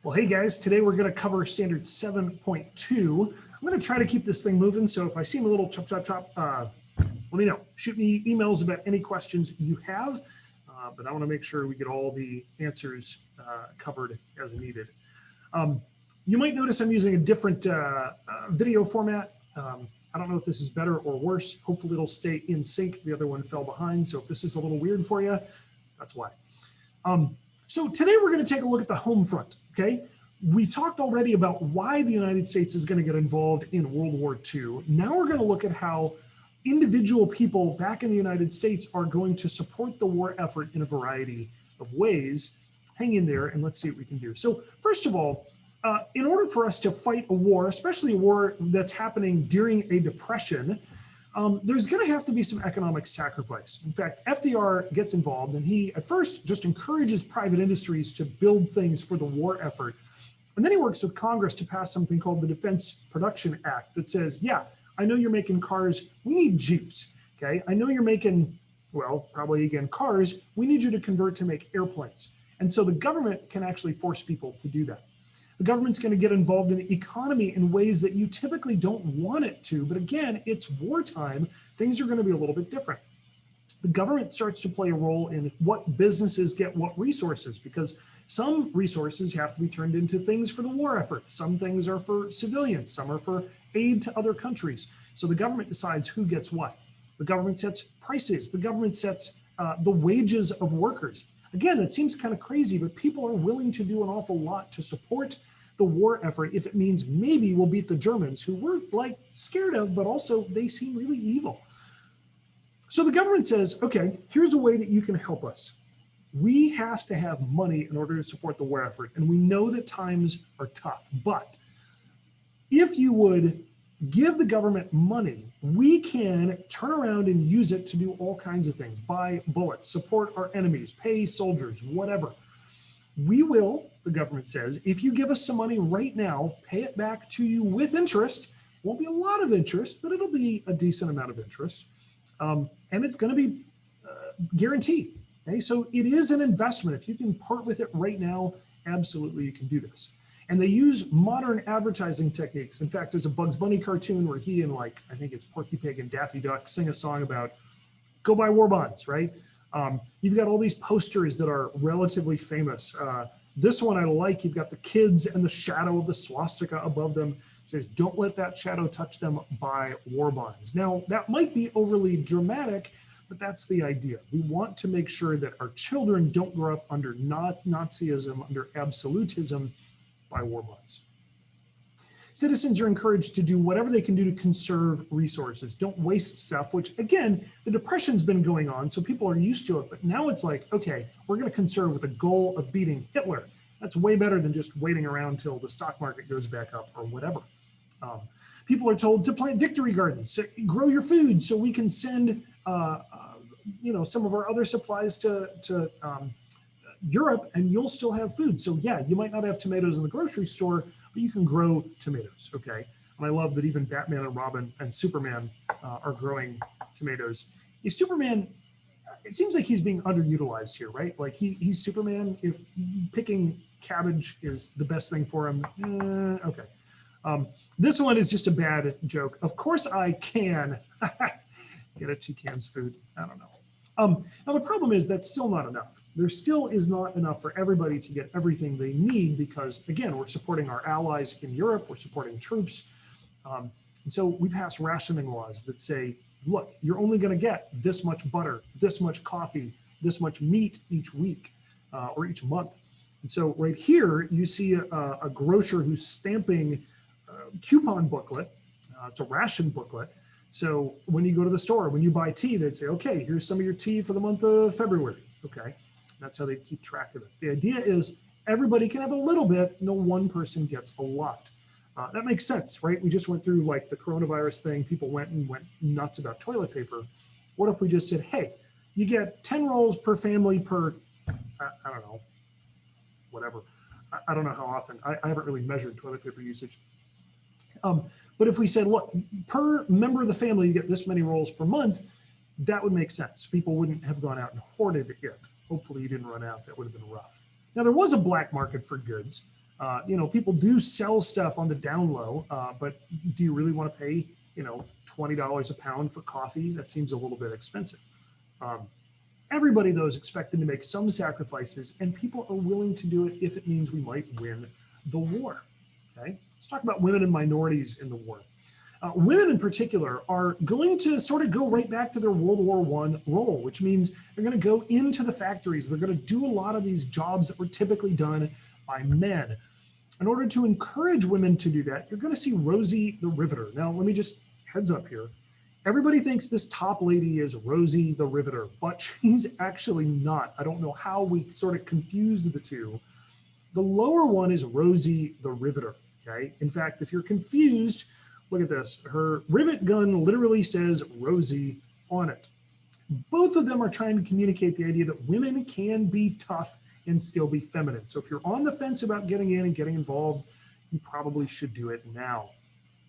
Well, hey guys, today we're going to cover standard 7.2. I'm going to try to keep this thing moving, so if I seem a little chop, let me know. Shoot me emails about any questions you have, but I want to make sure we get all the answers covered as needed. You might notice I'm using a different video format. I don't know if this is better or worse. Hopefully it'll stay in sync. The other one fell behind, so if this is a little weird for you, that's why. So today we're going to take a look at the home front, okay? We've talked already about why the United States is going to get involved in World War II. Now we're going to look at how individual people back in the United States are going to support the war effort in a variety of ways. Hang in there and let's see what we can do. So first of all, in order for us to fight a war, especially a war that's happening during a depression, there's going to have to be some economic sacrifice. In fact, FDR gets involved and he at first just encourages private industries to build things for the war effort. And then he works with Congress to pass something called the Defense Production Act that says, yeah, I know you're making cars, we need Jeeps, okay? I know you're making, well, probably again, cars, we need you to convert to make airplanes. And so the government can actually force people to do that. The government's going to get involved in the economy in ways that you typically don't want it to. But again, it's wartime. Things are going to be a little bit different. The government starts to play a role in what businesses get what resources, because some resources have to be turned into things for the war effort. Some things are for civilians. Some are for aid to other countries. So the government decides who gets what. The government sets prices. The government sets the wages of workers. Again, that seems kind of crazy, but people are willing to do an awful lot to support the war effort if it means maybe we'll beat the Germans, who we're like scared of, but also they seem really evil. So the government says, okay, here's a way that you can help us. We have to have money in order to support the war effort. And we know that times are tough, but if you would give the government money, we can turn around and use it to do all kinds of things, buy bullets, support our enemies, pay soldiers, whatever. We will, the government says, if you give us some money right now, pay it back to you with interest. It won't be a lot of interest, but it'll be a decent amount of interest. And it's going to be guaranteed. Okay? So it is an investment. If you can part with it right now, absolutely you can do this. And they use modern advertising techniques. In fact, there's a Bugs Bunny cartoon where he and I think it's Porky Pig and Daffy Duck sing a song about go buy war bonds, right? You've got all these posters that are relatively famous. This one I like, you've got the kids and the shadow of the swastika above them. It says, don't let that shadow touch them, buy war bonds. Now, that might be overly dramatic, but that's the idea. We want to make sure that our children don't grow up under Nazism, under absolutism, by war bonds. Citizens are encouraged to do whatever they can do to conserve resources. Don't waste stuff, which again, the Depression's been going on, so people are used to it, but now it's like, okay, we're gonna conserve with the goal of beating Hitler. That's way better than just waiting around till the stock market goes back up or whatever. People are told to plant victory gardens, grow your food so we can send some of our other supplies to Europe and you'll still have food. So yeah, you might not have tomatoes in the grocery store, but you can grow tomatoes, okay? And I love that even Batman and Robin and Superman are growing tomatoes. If Superman, it seems like he's being underutilized here, right? Like he's Superman, if picking cabbage is the best thing for him, okay. This one is just a bad joke. Of course I can. Get it, she cans food, I don't know. Now the problem is that's still not enough. There still is not enough for everybody to get everything they need because again, we're supporting our allies in Europe, we're supporting troops. And so we pass rationing laws that say, look, you're only gonna get this much butter, this much coffee, this much meat each week or each month. And so right here, you see a grocer who's stamping a coupon booklet. It's a ration booklet. So when you go to the store, when you buy tea, they'd say, okay, here's some of your tea for the month of February, okay? That's how they keep track of it. The idea is everybody can have a little bit, no one person gets a lot. That makes sense, right? We just went through like the coronavirus thing, people went nuts about toilet paper. What if we just said, hey, you get 10 rolls per family per, I don't know, whatever. I don't know how often, I haven't really measured toilet paper usage. But if we said, look, per member of the family, you get this many rolls per month, that would make sense. People wouldn't have gone out and hoarded it. Hopefully you didn't run out. That would have been rough. Now, there was a black market for goods. People do sell stuff on the down low, but do you really want to pay, $20 a pound for coffee? That seems a little bit expensive. Everybody, though, is expected to make some sacrifices, and people are willing to do it if it means we might win the war. Okay, let's talk about women and minorities in the war. Women in particular are going to sort of go right back to their World War I role, which means they're going to go into the factories. They're going to do a lot of these jobs that were typically done by men. In order to encourage women to do that, you're going to see Rosie the Riveter. Now, let me just heads up here. Everybody thinks this top lady is Rosie the Riveter, but she's actually not. I don't know how we sort of confused the two. The lower one is Rosie the Riveter, okay? In fact, if you're confused, look at this. Her rivet gun literally says Rosie on it. Both of them are trying to communicate the idea that women can be tough and still be feminine. So if you're on the fence about getting in and getting involved, you probably should do it now.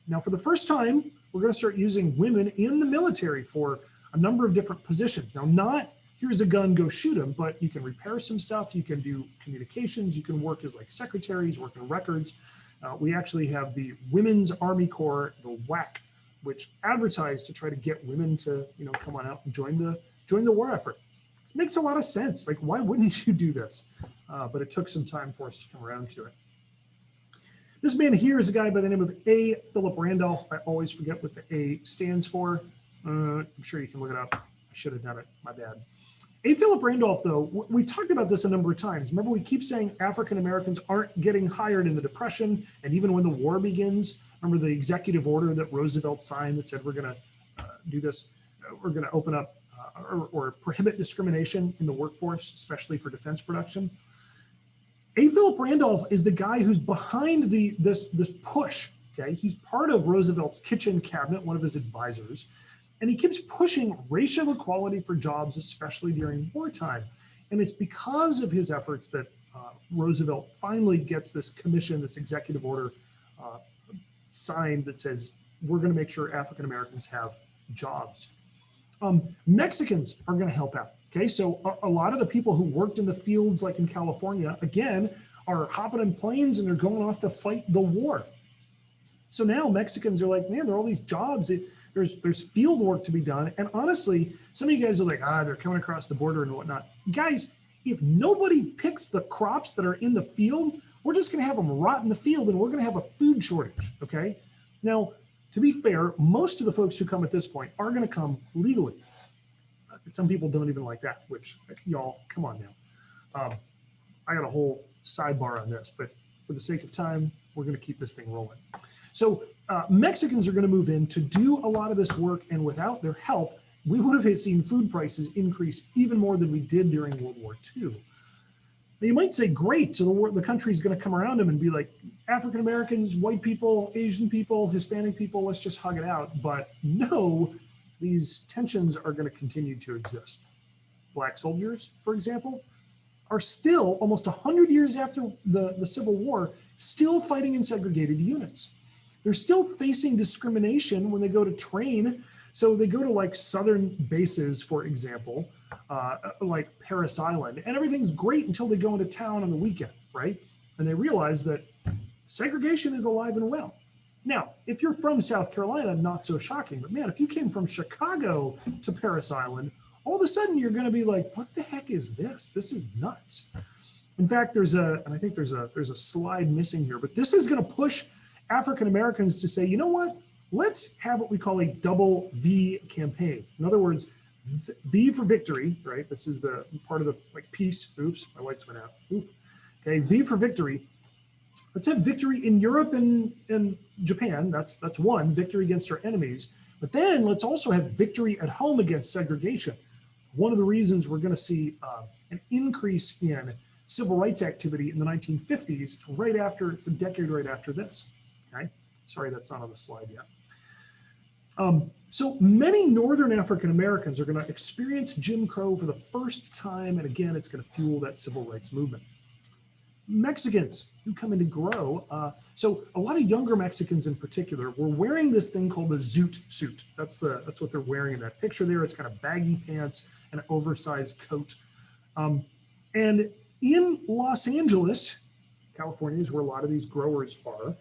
Now, for the first time, we're going to start using women in the military for a number of different positions. Now, not here's a gun, go shoot them, but you can repair some stuff. You can do communications. You can work as like secretaries, work in records. We actually have the Women's Army Corps, the WAC, which advertised to try to get women to, come on out and join the war effort. It makes a lot of sense. Like, why wouldn't you do this? But it took some time for us to come around to it. This man here is a guy by the name of A. Philip Randolph. I always forget what the A stands for. I'm sure you can look it up. I should have done it. My bad. A. Philip Randolph, though, we've talked about this a number of times. Remember, we keep saying African Americans aren't getting hired in the Depression, and even when the war begins. Remember the executive order that Roosevelt signed that said we're going to do this. We're going to open up or prohibit discrimination in the workforce, especially for defense production. A. Philip Randolph is the guy who's behind this push. Okay, he's part of Roosevelt's kitchen cabinet, one of his advisors, and he keeps pushing racial equality for jobs, especially during wartime. And it's because of his efforts that Roosevelt finally gets this commission, this executive order signed that says we're going to make sure African Americans have jobs. Mexicans are going to help out. Okay, so a lot of the people who worked in the fields, like in California, again, are hopping in planes and they're going off to fight the war. So now Mexicans are like, man, there are all these jobs. There's field work to be done. And honestly, some of you guys are like, they're coming across the border and whatnot. Guys, if nobody picks the crops that are in the field, we're just going to have them rot in the field and we're going to have a food shortage. Okay, now, to be fair, most of the folks who come at this point are going to come legally. Some people don't even like that, which y'all, come on now. I got a whole sidebar on this, but for the sake of time, we're going to keep this thing rolling. So Mexicans are going to move in to do a lot of this work, and without their help, we would have seen food prices increase even more than we did during World War II. Now, you might say, great, so the country's going to come around them and be like, African Americans, white people, Asian people, Hispanic people, let's just hug it out. But no, these tensions are going to continue to exist. Black soldiers, for example, are still almost 100 years after the Civil War, still fighting in segregated units. They're still facing discrimination when they go to train. So they go to like southern bases, for example, like Parris Island, and everything's great until they go into town on the weekend, right? And they realize that segregation is alive and well. Now, if you're from South Carolina, not so shocking, but man, if you came from Chicago to Parris Island, all of a sudden you're going to be like, what the heck is this? This is nuts. In fact, I think there's a slide missing here, but this is going to push African Americans to say, you know what? Let's have what we call a double V campaign. In other words, V for victory, right? This is the part of the like peace. Oops, my lights went out. Oops. Okay, V for victory. Let's have victory in Europe and Japan. That's one, victory against our enemies. But then let's also have victory at home against segregation. One of the reasons we're going to see an increase in civil rights activity in the 1950s, it's a decade right after this. Okay, sorry, that's not on the slide yet. So many Northern African Americans are going to experience Jim Crow for the first time, and again, it's going to fuel that civil rights movement. Mexicans who come in to grow. So a lot of younger Mexicans in particular were wearing this thing called the zoot suit. That's what they're wearing in that picture there. It's kind of baggy pants and an oversized coat. And in Los Angeles, California is where a lot of these growers are.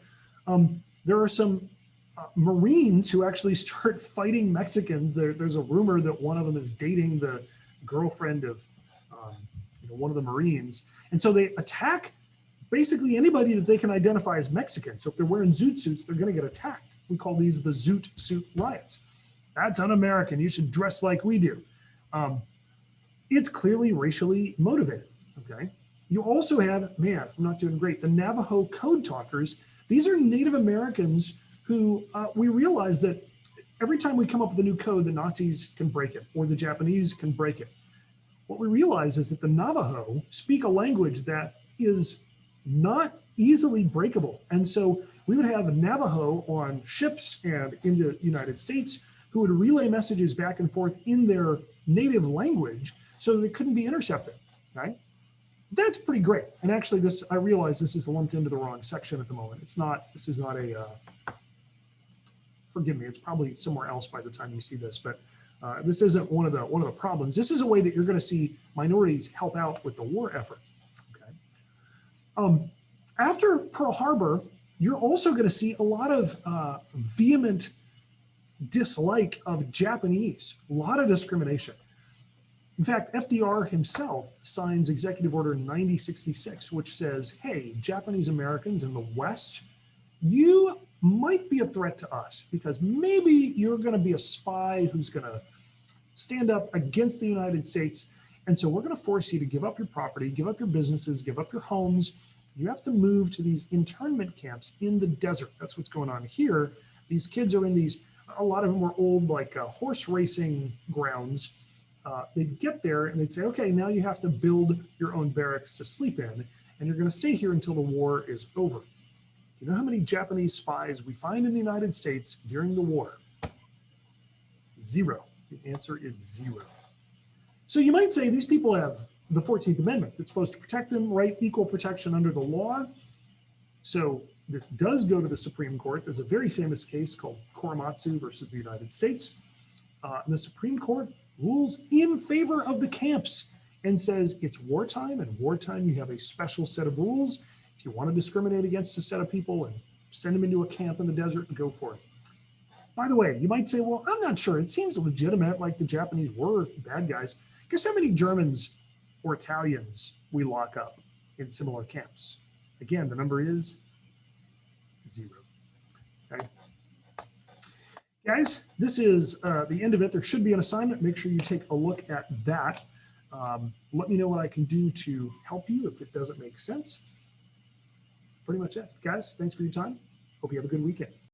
There are some Marines who actually start fighting Mexicans. There's a rumor that one of them is dating the girlfriend of one of the Marines. And so they attack basically anybody that they can identify as Mexican. So if they're wearing zoot suits, they're going to get attacked. We call these the zoot suit riots. That's un-American. You should dress like we do. It's clearly racially motivated, okay? You also have, man, I'm not doing great, the Navajo code talkers. These are Native Americans who we realize that every time we come up with a new code, the Nazis can break it or the Japanese can break it. What we realize is that the Navajo speak a language that is not easily breakable. And so we would have Navajo on ships and in the United States who would relay messages back and forth in their native language so that it couldn't be intercepted, right? That's pretty great. And actually this, I realize this is lumped into the wrong section at the moment. It's not, this is not a, forgive me, it's probably somewhere else by the time you see this, but this isn't one of the problems. This is a way that you're going to see minorities help out with the war effort. Okay. After Pearl Harbor, you're also going to see a lot of vehement dislike of Japanese, a lot of discrimination. In fact, FDR himself signs Executive Order 9066, which says, hey, Japanese Americans in the West, you might be a threat to us because maybe you're going to be a spy who's going to stand up against the United States. And so we're going to force you to give up your property, give up your businesses, give up your homes. You have to move to these internment camps in the desert. That's what's going on here. These kids are in these, a lot of them were old like horse racing grounds. They'd get there and they'd say, okay, now you have to build your own barracks to sleep in, and you're going to stay here until the war is over. You know how many Japanese spies we find in the United States during the war? 0. The answer is 0. So you might say these people have the 14th Amendment that's supposed to protect them, right? Equal protection under the law. So this does go to the Supreme Court. There's a very famous case called Korematsu versus the United States. And the Supreme Court rules in favor of the camps and says it's wartime, and wartime you have a special set of rules. If you want to discriminate against a set of people and send them into a camp in the desert, and go for it. By the way, you might say, well, I'm not sure. It seems legitimate, like the Japanese were bad guys. Guess how many Germans or Italians we lock up in similar camps? Again, the number is 0. Okay. Guys, this is the end of it. There should be an assignment. Make sure you take a look at that. Let me know what I can do to help you if it doesn't make sense. Pretty much it. Guys, thanks for your time. Hope you have a good weekend.